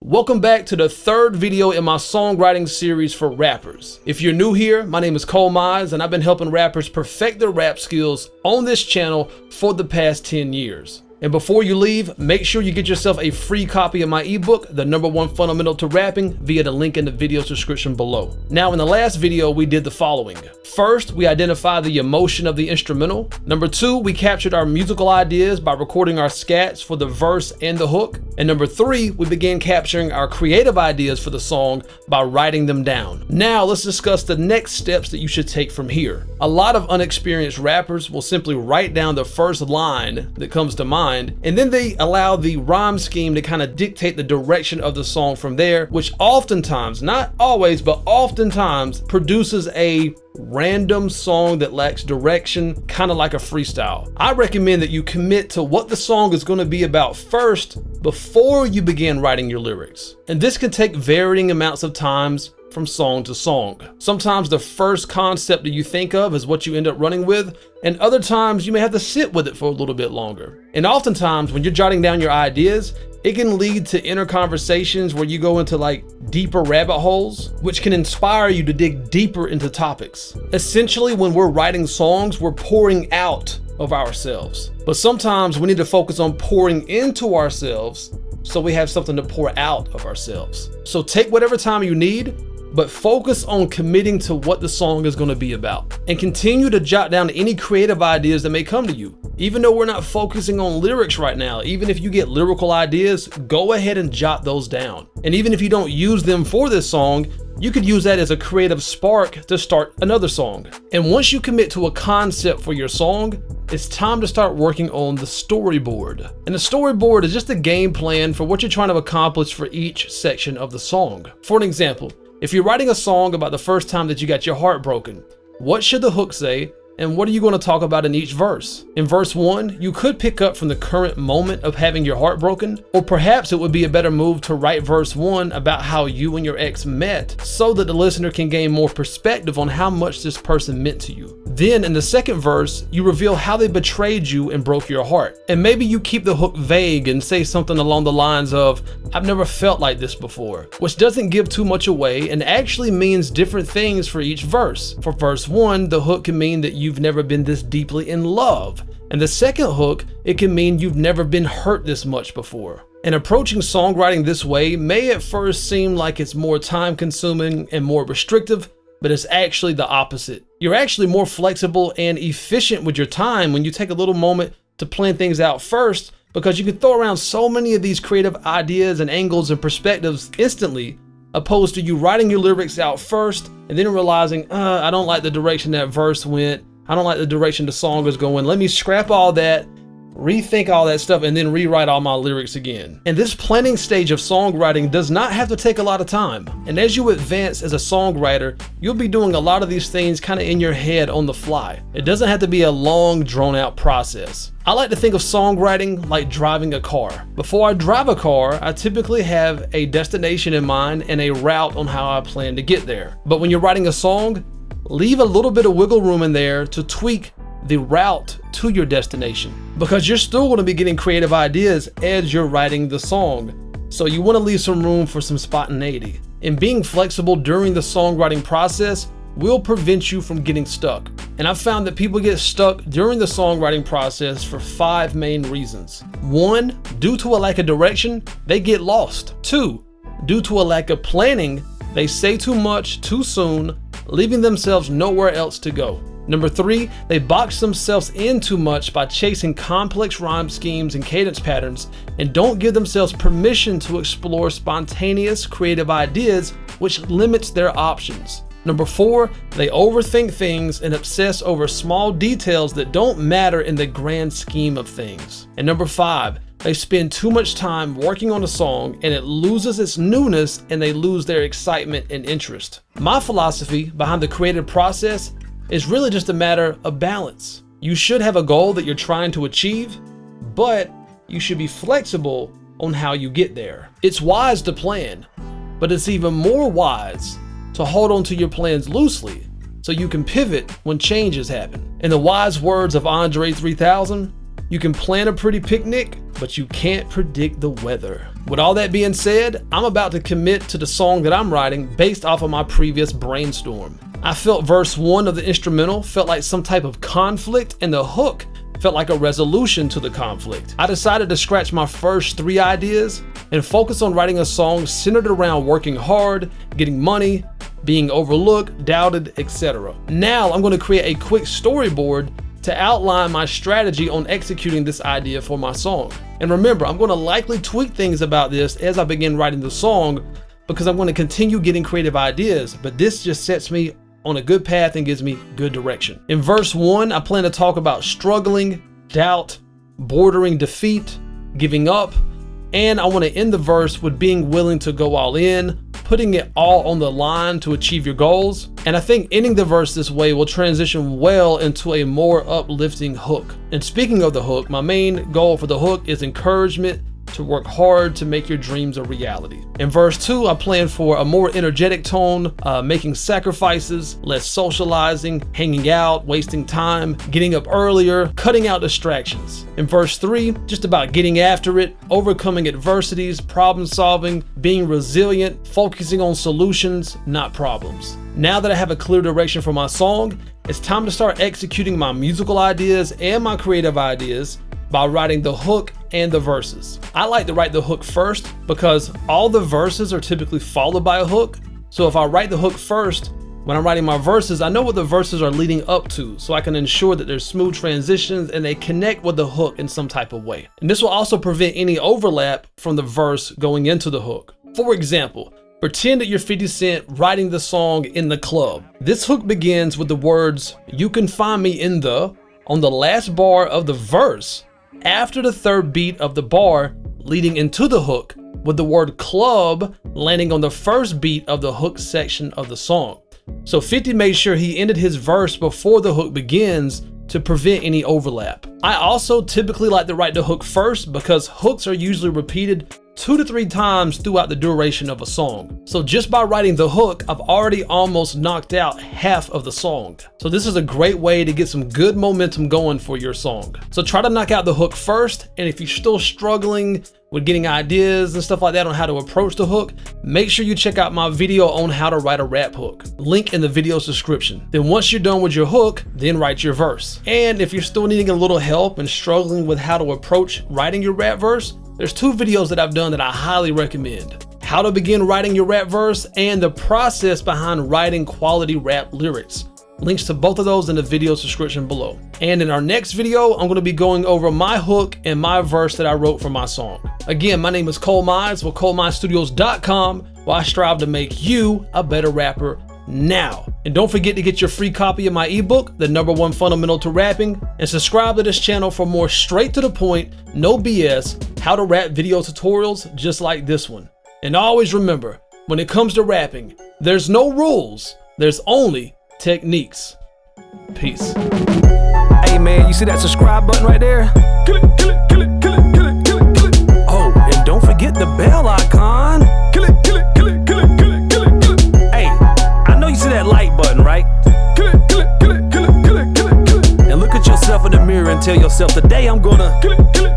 Welcome back to the third video in my songwriting series for rappers. If you're new here, my name is ColeMize and I've been helping rappers perfect their rap skills on this channel for the past 10 years. And before you leave, make sure you get yourself a free copy of my ebook, The #1 Fundamental to Rapping, via the link in the video description below. Now, in the last video, we did the following. First, we identified the emotion of the instrumental. Number 2, we captured our musical ideas by recording our scats for the verse and the hook. And number 3, we began capturing our creative ideas for the song by writing them down. Now, let's discuss the next steps that you should take from here. A lot of unexperienced rappers will simply write down the first line that comes to mind, and then they allow the rhyme scheme to kind of dictate the direction of the song from there, which oftentimes, not always, but oftentimes produces a random song that lacks direction, kind of like a freestyle. I recommend that you commit to what the song is going to be about first before you begin writing your lyrics. And this can take varying amounts of times from song to song. Sometimes the first concept that you think of is what you end up running with, and other times you may have to sit with it for a little bit longer. And oftentimes when you're jotting down your ideas, it can lead to inner conversations where you go into like deeper rabbit holes, which can inspire you to dig deeper into topics. Essentially, when we're writing songs, we're pouring out of ourselves. But sometimes we need to focus on pouring into ourselves so we have something to pour out of ourselves. So take whatever time you need, but focus on committing to what the song is going to be about, and continue to jot down any creative ideas that may come to you. Even though we're not focusing on lyrics right now, even if you get lyrical ideas, go ahead and jot those down. And even if you don't use them for this song, you could use that as a creative spark to start another song. And once you commit to a concept for your song, it's time to start working on the storyboard. And the storyboard is just a game plan for what you're trying to accomplish for each section of the song. For an example, if you're writing a song about the first time that you got your heart broken, what should the hook say? And what are you going to talk about in each verse? In verse 1, you could pick up from the current moment of having your heart broken, or perhaps it would be a better move to write verse 1 about how you and your ex met, so that the listener can gain more perspective on how much this person meant to you. Then in the second verse, you reveal how they betrayed you and broke your heart. And maybe you keep the hook vague and say something along the lines of, "I've never felt like this before," which doesn't give too much away and actually means different things for each verse. For verse 1, the hook can mean that you've never been this deeply in love. And the second hook, it can mean you've never been hurt this much before. And approaching songwriting this way may at first seem like it's more time consuming and more restrictive, but it's actually the opposite. You're actually more flexible and efficient with your time when you take a little moment to plan things out first, because you can throw around so many of these creative ideas and angles and perspectives instantly, opposed to you writing your lyrics out first and then realizing, I don't like the direction that verse went. I don't like the direction the song is going. Let me scrap all that, rethink all that stuff, and then rewrite all my lyrics again. And this planning stage of songwriting does not have to take a lot of time. And as you advance as a songwriter, you'll be doing a lot of these things kind of in your head on the fly. It doesn't have to be a long, drawn-out process. I like to think of songwriting like driving a car. Before I drive a car, I typically have a destination in mind and a route on how I plan to get there. But when you're writing a song, leave a little bit of wiggle room in there to tweak the route to your destination, because you're still going to be getting creative ideas as you're writing the song. So you want to leave some room for some spontaneity. And being flexible during the songwriting process will prevent you from getting stuck. And I've found that people get stuck during the songwriting process for 5 main reasons. 1, due to a lack of direction, they get lost. 2, due to a lack of planning, they say too much too soon, leaving themselves nowhere else to go. Number 3, they box themselves in too much by chasing complex rhyme schemes and cadence patterns, and don't give themselves permission to explore spontaneous creative ideas, which limits their options. Number 4, they overthink things and obsess over small details that don't matter in the grand scheme of things. And number 5, they spend too much time working on a song and it loses its newness and they lose their excitement and interest. My philosophy behind the creative process is really just a matter of balance. You should have a goal that you're trying to achieve, but you should be flexible on how you get there. It's wise to plan, but it's even more wise to hold on to your plans loosely so you can pivot when changes happen. In the wise words of Andre 3000, you can plan a pretty picnic, but you can't predict the weather. With all that being said, I'm about to commit to the song that I'm writing based off of my previous brainstorm. I felt verse 1 of the instrumental felt like some type of conflict, and the hook felt like a resolution to the conflict. I decided to scratch my first 3 ideas and focus on writing a song centered around working hard, getting money, being overlooked, doubted, etc. Now I'm going to create a quick storyboard to outline my strategy on executing this idea for my song. And remember, I'm going to likely tweak things about this as I begin writing the song, because I'm going to continue getting creative ideas, but this just sets me on a good path and gives me good direction. In verse 1, I plan to talk about struggling, doubt, bordering defeat, giving up, and I want to end the verse with being willing to go all in, putting it all on the line to achieve your goals. And I think ending the verse this way will transition well into a more uplifting hook. And speaking of the hook, my main goal for the hook is encouragement to work hard to make your dreams a reality. In verse 2, I plan for a more energetic tone, making sacrifices, less socializing, hanging out, wasting time, getting up earlier, cutting out distractions. In verse 3, just about getting after it, overcoming adversities, problem solving, being resilient, focusing on solutions, not problems. Now that I have a clear direction for my song, it's time to start executing my musical ideas and my creative ideas by writing the hook and the verses. I like to write the hook first because all the verses are typically followed by a hook. So if I write the hook first, when I'm writing my verses, I know what the verses are leading up to, so I can ensure that there's smooth transitions and they connect with the hook in some type of way. And this will also prevent any overlap from the verse going into the hook. For example, pretend that you're 50 Cent writing the song In the Club. This hook begins with the words, "You can find me in the," on the last bar of the verse, after the 3rd beat of the bar, leading into the hook, with the word club landing on the 1st beat of the hook section of the song. So 50 made sure he ended his verse before the hook begins to prevent any overlap. I also typically like to write the hook first because hooks are usually repeated 2 to 3 times throughout the duration of a song. So just by writing the hook, I've already almost knocked out half of the song. So this is a great way to get some good momentum going for your song. So try to knock out the hook first, and if you're still struggling with getting ideas and stuff like that on how to approach the hook, make sure you check out my video on how to write a rap hook. Link in the video's description. Then once you're done with your hook, then write your verse. And if you're still needing a little help and struggling with how to approach writing your rap verse, there's 2 videos that I've done that I highly recommend. How to begin writing your rap verse and the process behind writing quality rap lyrics. Links to both of those in the video's description below. And in our next video, I'm going to be going over my hook and my verse that I wrote for my song. Again, my name is ColeMize with ColeMizeStudios.com, where I strive to make you a better rapper now. And don't forget to get your free copy of my ebook, The #1 Fundamental to Rapping, and subscribe to this channel for more straight to the point, no BS, how to rap video tutorials just like this one. And always remember, when it comes to rapping, there's no rules, there's only techniques. Peace. Hey man, you see that subscribe button right there? Kill it, kill it, kill it, kill it, kill it, kill it, kill it. Oh, and don't forget the bell icon. Kill it, kill it, kill it, kill it, kill it, kill it, kill it. Hey, I know you see that like button, right? Kill it, kill it, kill it, kill it, kill it, kill it, kill it. And look at yourself in the mirror and tell yourself, today I'm gonna kill it, kill it.